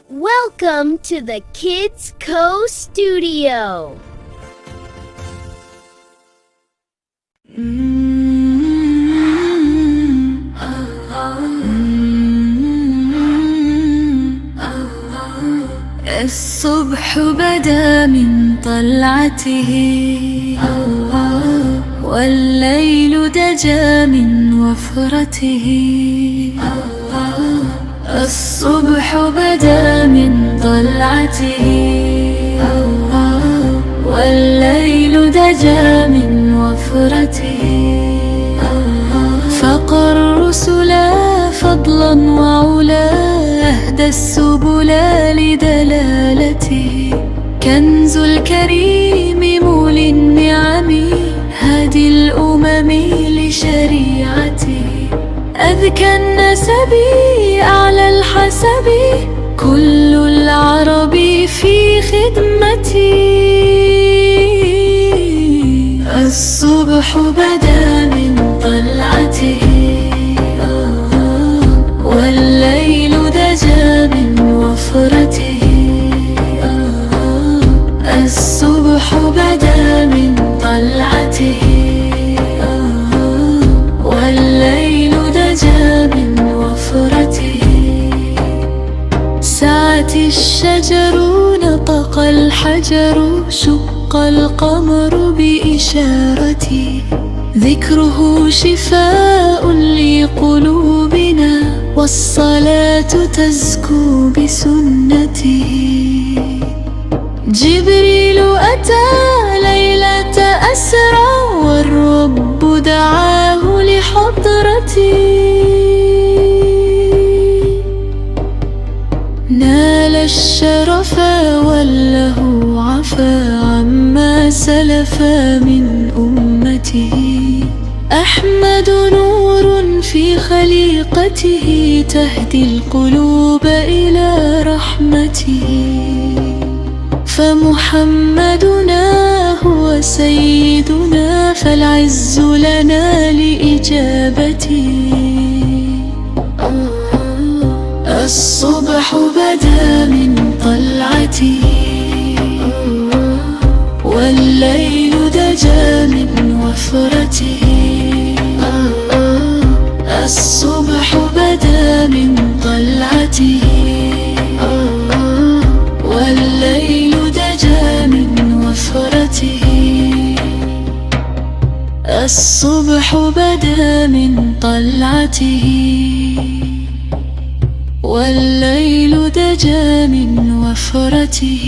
Welcome to the Kids Co Studio. الصبح بدا من طلعته، والليل دجى من وفرته. الصبح بدا من طلعته، والليل دجى من وفرته. فقر الرسل فضلا وعلا، أهدى السبل لدلالته. كنز الكريم مولي النعم، هادي الأمم لشريعته. أذكى النسب أعلى الحسب، كل العرب في خدمتي. الصبح بدا من طلعته، والليل دجى من وفرته. الصبح بدا من طلعته، والليل دجى من وفرته. سعت الشجر نطق الحجر، شق القمر بإشارتي. ذكره شفاء لقلوبنا، والصلاة تزكو بسنته. جبريل أتى ليلة أسرى، والرب دعاه لحضرتي. نال الشرف وله عفا، عما سلف من أمته. أحمد نور في خليقته، تهدي القلوب إلى رحمته. فمحمدنا هو سيدنا، فالعز لنا لإجابته. الصبح بدا من طلعته، والليل دجى من وفرته. الصبح بدا من طلعته، والليل دجى من وفرته. الصبح بدا من طلعته، والليل دجى من وفرته.